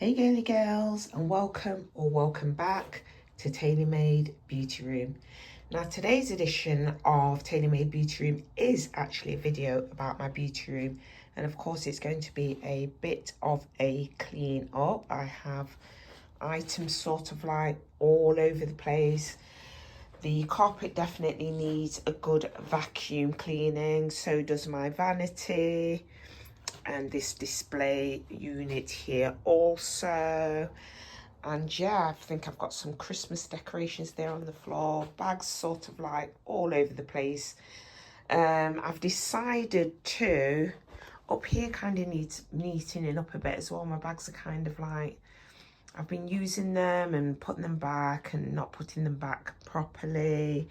Hey girly girls, and welcome back to Tailor Made Beauty Room. Now today's edition of Tailor Made Beauty Room is actually a video about my beauty room, and of course it's going to be a bit of a clean up. I have items sort of like all over the place. The carpet definitely needs a good vacuum cleaning, so does my vanity. And this display unit here also. And yeah, I think I've got some Christmas decorations there on the floor, bags sort of like all over the place. I've decided to, up here kind of needs neatening up a bit as well. My bags are kind of like, I've been using them and putting them back and not putting them back properly.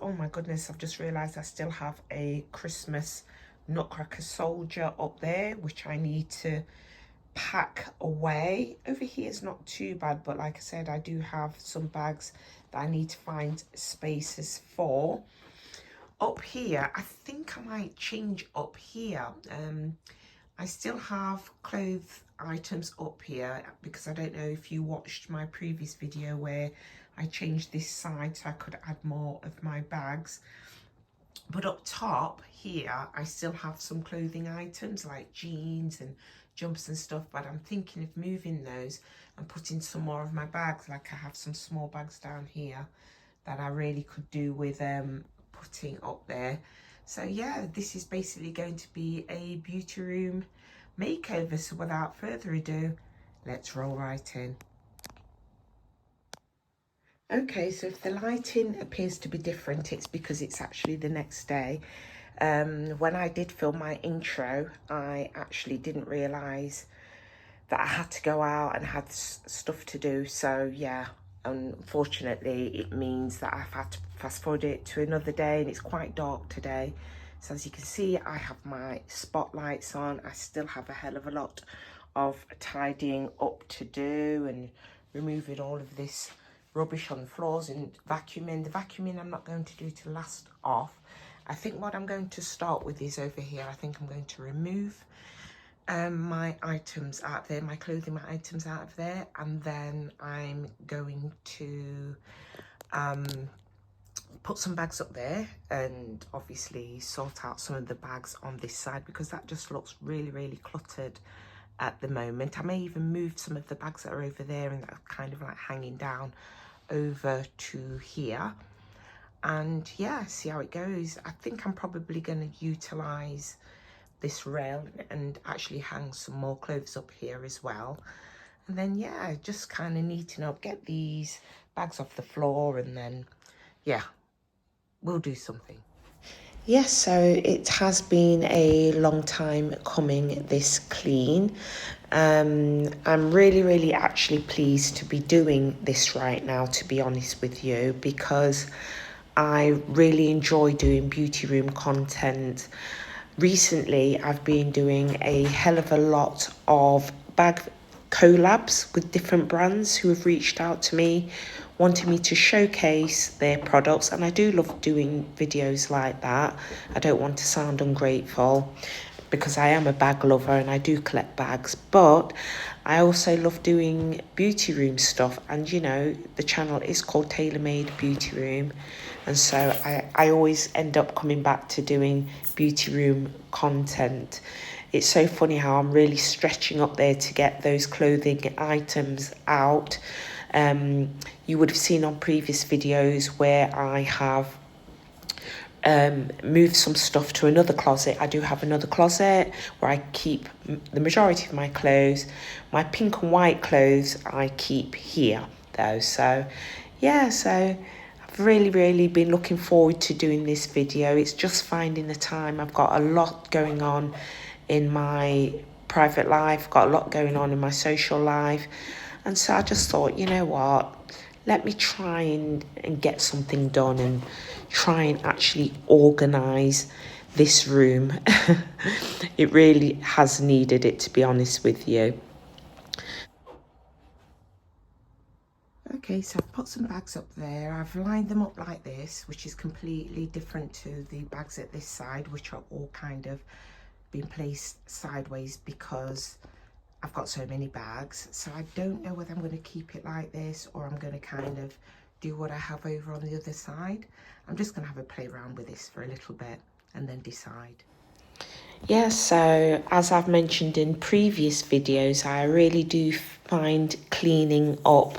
Oh my goodness, I've just realised I still have a Christmas Nutcracker soldier up there, which I need to pack away. Over here is not too bad, but like I said, I do have some bags that I need to find spaces for. Up here, I think I might change up here. I still have clothes items up here because I don't know if you watched my previous video where I changed this side so I could add more of my bags. But up top here, I still have some clothing items like jeans and jumpers and stuff, but I'm thinking of moving those and putting some more of my bags. Like I have some small bags down here that I really could do with putting up there. So yeah, this is basically going to be a beauty room makeover. So without further ado, let's roll right in. Okay, so if the lighting appears to be different, it's because it's actually the next day. When I did film my intro, I actually didn't realise that I had to go out and had stuff to do. So yeah, unfortunately, it means that I've had to fast forward it to another day, and it's quite dark today. So as you can see, I have my spotlights on. I still have a hell of a lot of tidying up to do and removing all of this rubbish on the floors and vacuuming. The vacuuming I'm not going to do till last off. I think what I'm going to start with is over here. I think I'm going to remove my items out there, my clothing items out of there, and then I'm going to put some bags up there and obviously sort out some of the bags on this side because that just looks really cluttered at the moment. I may even move some of the bags that are over there and that are kind of like hanging down over to here, and yeah, see how it goes. I think I'm probably going to utilize this rail and actually hang some more clothes up here as well. And then yeah, just kind of neaten up, get these bags off the floor, and then yeah, we'll do something. Yes, so it has been a long time coming, this clean. I'm really actually pleased to be doing this right now, to be honest with you, because I really enjoy doing beauty room content. Recently, I've been doing a hell of a lot of bag collabs with different brands who have reached out to me wanting me to showcase their products, and I do love doing videos like that. I don't want to sound ungrateful because I am a bag lover and I do collect bags, but I also love doing beauty room stuff. And you know, the channel is called Tailor Made Beauty Room, and so I always end up coming back to doing beauty room content. It's so funny how I'm really stretching up there to get those clothing items out. You would have seen on previous videos where I have moved some stuff to another closet. I do have another closet where I keep the majority of my clothes. My pink and white clothes I keep here though. So yeah, so I've really been looking forward to doing this video. It's just finding the time. I've got a lot going on in my private life, got a lot going on in my social life, and so I just thought, you know what, let me try and get something done and try and actually organise this room. It really has needed it, to be honest with you. Okay, so I've put some bags up there. I've lined them up like this, which is completely different to the bags at this side, which are all kind of been placed sideways because I've got so many bags, so I don't know whether I'm going to keep it like this or I'm going to kind of do what I have over on the other side. I'm just going to have a play around with this for a little bit and then decide. Yeah, so as I've mentioned in previous videos, I really do find cleaning up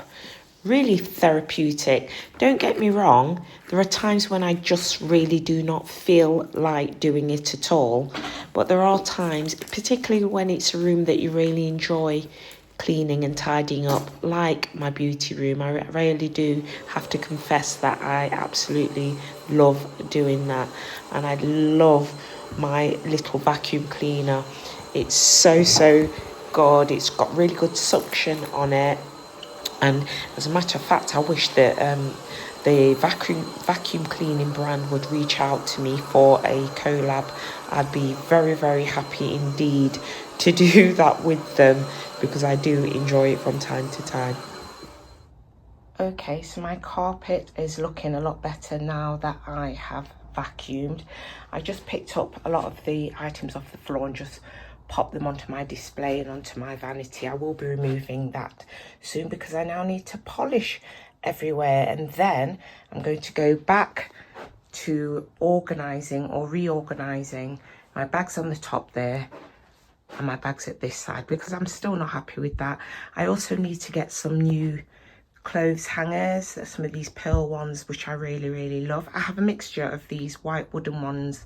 really therapeutic. Don't get me wrong, there are times when I just really do not feel like doing it at all, but there are times, particularly when it's a room that you really enjoy cleaning and tidying up, like my beauty room. I really do have to confess that I absolutely love doing that, and I love my little vacuum cleaner. It's so good. It's got really good suction on it. And as a matter of fact, I wish that the vacuum cleaning brand would reach out to me for a collab. I'd be very happy indeed to do that with them, because I do enjoy it from time to time. Okay, so my carpet is looking a lot better now that I have vacuumed. I just picked up a lot of the items off the floor and just pop them onto my display and onto my vanity. I will be removing that soon because I now need to polish everywhere, and then I'm going to go back to organising or reorganising my bags on the top there and my bags at this side, because I'm still not happy with that. I also need to get some new clothes hangers, some of these pearl ones, which I really love. I have a mixture of these white wooden ones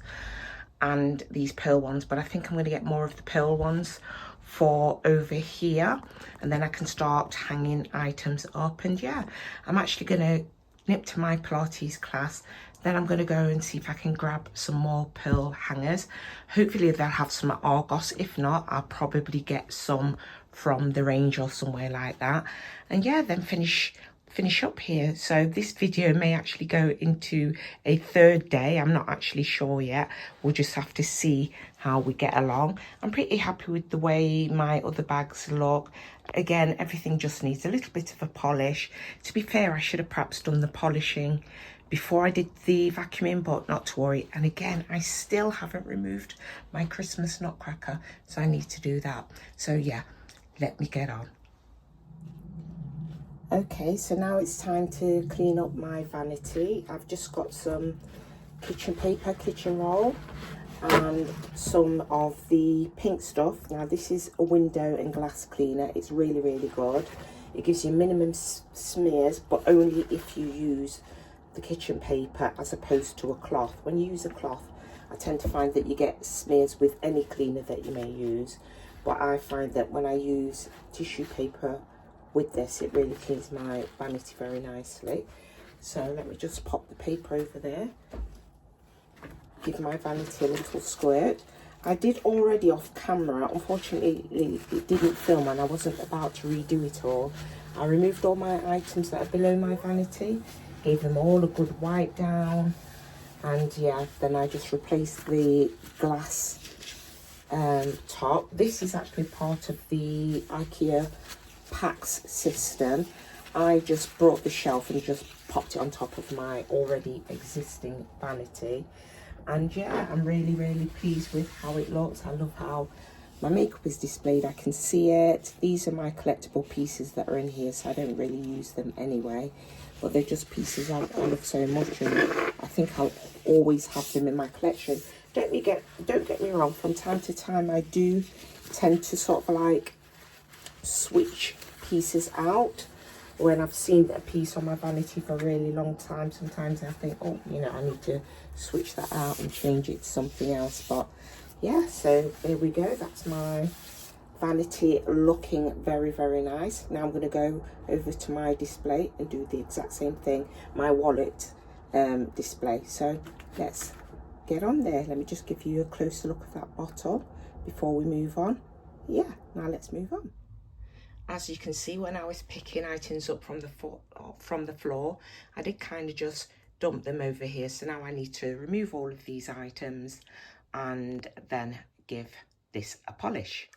and these pearl ones, but I think I'm going to get more of the pearl ones for over here, and then I can start hanging items up. And yeah, I'm actually going to nip to my Pilates class, then I'm going to go and see if I can grab some more pearl hangers. Hopefully they'll have some at Argos. If not, I'll probably get some from the range or somewhere like that. And yeah, then finish up here. So this video may actually go into a third day. I'm not actually sure yet. We'll just have to see how we get along. I'm pretty happy with the way my other bags look. Again, everything just needs a little bit of a polish. To be fair, I should have perhaps done the polishing before I did the vacuuming, but not to worry. And again, I still haven't removed my Christmas nutcracker, so I need to do that. So yeah, let me get on. Okay, so now it's time to clean up my vanity. I've just got some kitchen paper, kitchen roll, and some of the pink stuff. Now this is a window and glass cleaner. It's really good. It gives you minimum smears, but only if you use the kitchen paper as opposed to a cloth. When you use a cloth, I tend to find that you get smears with any cleaner that you may use, but I find that when I use tissue paper with this, it really cleans my vanity very nicely. So let me just pop the paper over there, give my vanity a little squirt. I did already off camera, unfortunately it didn't film and I wasn't about to redo it all. I removed all my items that are below my vanity, gave them all a good wipe down, and yeah, then I just replaced the glass top. This is actually part of the IKEA packs system. I just brought the shelf and just popped it on top of my already existing vanity, and yeah, I'm really pleased with how it looks. I love how my makeup is displayed. I can see it. These are my collectible pieces that are in here, so I don't really use them anyway, but they're just pieces I love so much, and I think I'll always have them in my collection. Don't get me wrong, from time to time I do tend to sort of like switch pieces out. When I've seen a piece on my vanity for a really long time, sometimes I think, oh, you know, I need to switch that out and change it to something else. But yeah, so there we go. That's my vanity looking very nice. Now I'm going to go over to my display and do the exact same thing, my wallet display. So let's get on there. Let me just give you a closer look at that bottle before we move on. Yeah, now let's move on. As you can see, when I was picking items up from the floor, I did kind of just dump them over here. So now I need to remove all of these items and then give this a polish.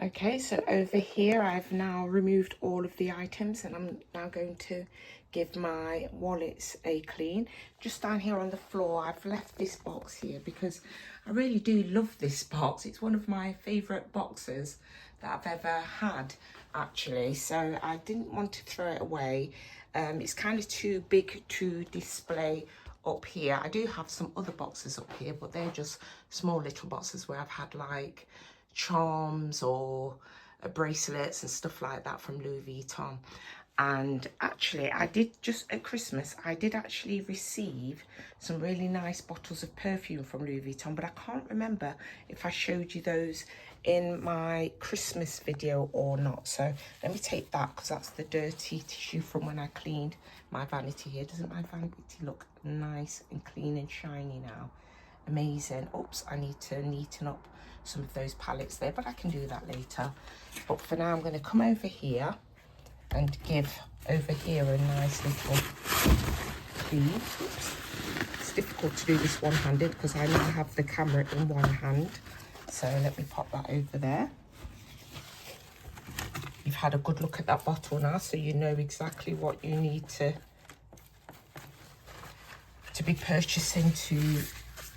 Okay, so over here I've now removed all of the items and I'm now going to give my wallets a clean. Just down here on the floor, I've left this box here because I really do love this box. It's one of my favourite boxes. that I've ever had, actually. So I didn't want to throw it away. It's kind of too big to display up here. I do have some other boxes up here, but they're just small little boxes where I've had like charms or bracelets and stuff like that from Louis Vuitton. And actually, I did, just at Christmas, I did actually receive some really nice bottles of perfume from Louis Vuitton, but I can't remember if I showed you those in my Christmas video or not. So let me take that, because that's the dirty tissue from when I cleaned my vanity here. Doesn't my vanity look nice and clean and shiny now? Amazing. Oops, I need to neaten up some of those palettes there, but I can do that later. But for now, I'm going to come over here and give over here a nice little clean. Oops. It's difficult to do this one-handed because I now have the camera in one hand. So let me pop that over there. You've had a good look at that bottle now, so you know exactly what you need to be purchasing to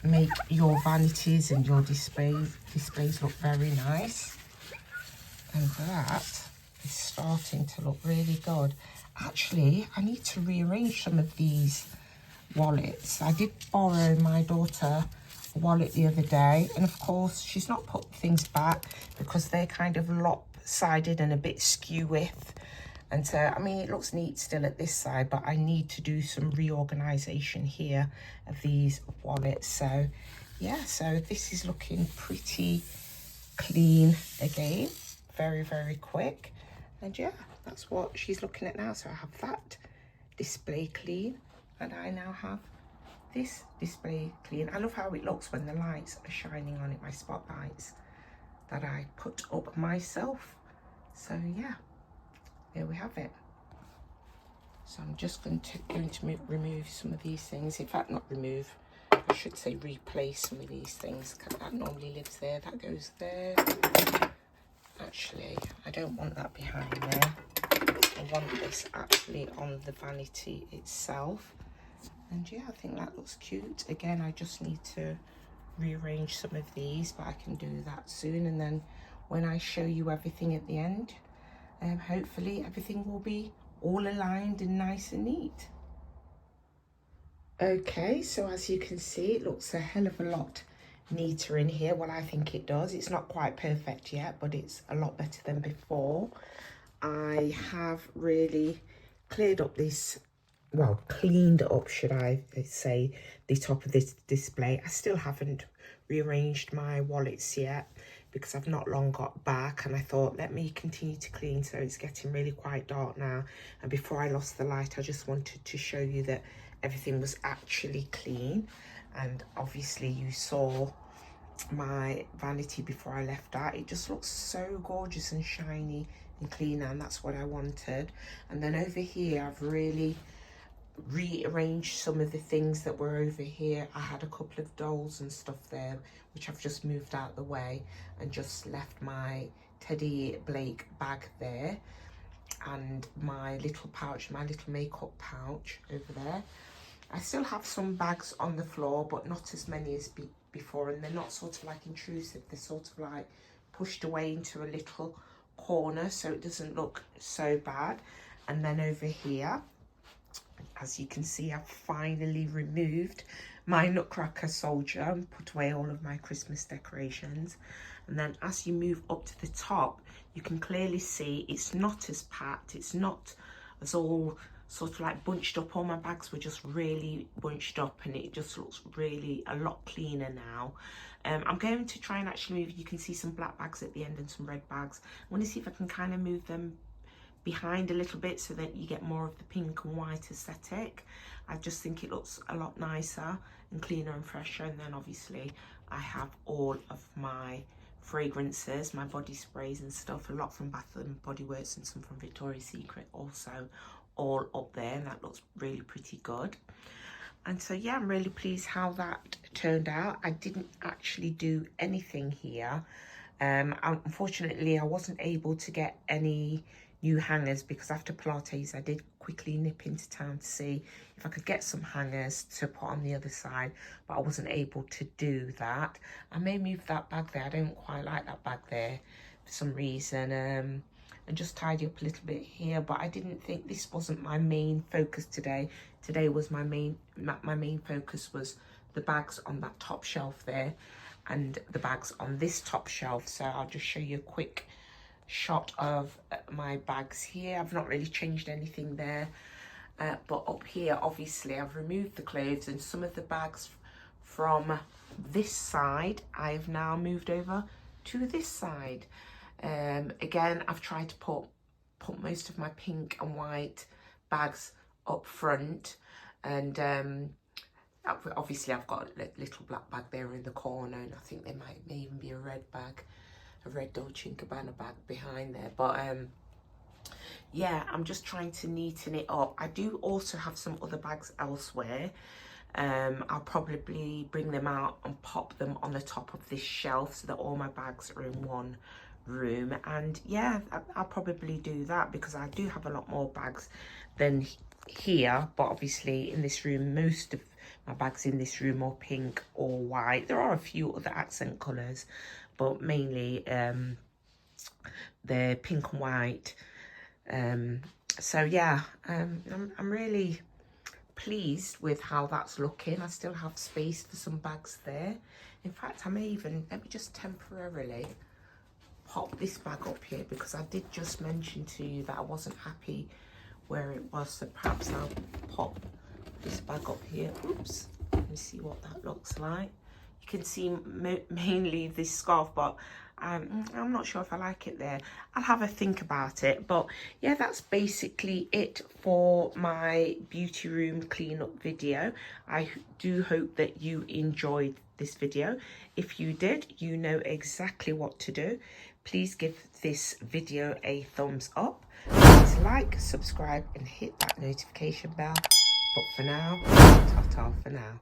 make your vanities and your displays look very nice. And that is starting to look really good. Actually, I need to rearrange some of these wallets. I did borrow my daughter a wallet the other day, and of course she's not put things back because they're kind of lopsided and a bit skew width. And so, I mean, it looks neat still at this side, but I need to do some reorganization here of these wallets. So yeah, so this is looking pretty clean again. Very, very quick. And yeah, that's what she's looking at now. So I have that display clean, and I now have this display clean. I love how it looks when the lights are shining on it, my spotlights that I put up myself. So yeah, there we have it. So I'm just going to remove some of these things. In fact, not remove, I should say replace some of these things. That normally lives there, that goes there. Actually, I don't want that behind there. I want this actually on the vanity itself. And yeah, I think that looks cute. Again, I just need to rearrange some of these, but I can do that soon. And then when I show you everything at the end, hopefully everything will be all aligned and nice and neat. Okay, so as you can see, it looks a hell of a lot neater in here. Well, I think it does. It's not quite perfect yet, but it's a lot better than before. I have really cleared up this, well, cleaned up, should I say, the top of this display. I still haven't rearranged my wallets yet because I've not long got back, and I thought, let me continue to clean. So it's getting really quite dark now, and before I lost the light, I just wanted to show you that everything was actually clean. And obviously you saw my vanity before I left out. It just looks so gorgeous and shiny and clean, and that's what I wanted. And then over here, I've really rearranged some of the things that were over here. I had a couple of dolls and stuff there, which I've just moved out the way and just left my Teddy Blake bag there, and my little pouch, my little makeup pouch over there. I still have some bags on the floor, but not as many as before, and they're not sort of like intrusive. They're sort of like pushed away into a little corner so it doesn't look so bad. And then over here, as you can see, I've finally removed my Nutcracker soldier and put away all of my Christmas decorations. And then as you move up to the top, you can clearly see it's not as packed, it's not as all sort of like bunched up. All my bags were just really bunched up, and it just looks really a lot cleaner now. I'm going to try and actually move, you can see some black bags at the end and some red bags. I want to see if I can kind of move them behind a little bit so that you get more of the pink and white aesthetic. I just think it looks a lot nicer and cleaner and fresher. And then obviously I have all of my fragrances, my body sprays and stuff, a lot from Bath and Body Works and some from Victoria's Secret also, all up there, and that looks really pretty good. And so yeah, I'm really pleased how that turned out. I didn't actually do anything here. Unfortunately, I wasn't able to get any new hangers because after Pilates, I did quickly nip into town to see if I could get some hangers to put on the other side, but I wasn't able to do that. I may move that bag there. I don't quite like that bag there. for some reason, and just tidy up a little bit here. But I didn't think, this wasn't my main focus today. Today was my main focus was the bags on that top shelf there and the bags on this top shelf. So I'll just show you a quick shot of my bags here. I've not really changed anything there, but up here obviously I've removed the clothes, and some of the bags from this side I've now moved over to this side. Again, I've tried to put most of my pink and white bags up front, and obviously I've got a little black bag there in the corner, and I think there may even be a red bag, a red Dolce & Gabbana bag behind there. But yeah, I'm just trying to neaten it up. I do also have some other bags elsewhere. I'll probably bring them out and pop them on the top of this shelf so that all my bags are in one room. And yeah, I'll probably do that because I do have a lot more bags than here. But obviously in this room, most of my bags in this room are pink or white. There are a few other accent colours, but mainly they're pink and white. So yeah, I'm really pleased with how that's looking. I still have space for some bags there. In fact, I may even, let me just temporarily pop this bag up here, because I did just mention to you that I wasn't happy where it was, so perhaps I'll pop this bag up here. Oops, let me see what that looks like. You can see mainly this scarf, but I'm not sure if I like it there. I'll have a think about it. But yeah, that's basically it for my beauty room cleanup video. I do hope that you enjoyed this video. If you did, you know exactly what to do. Please give this video a thumbs up. Please like, subscribe and hit that notification bell. But for now, ta-ta for now.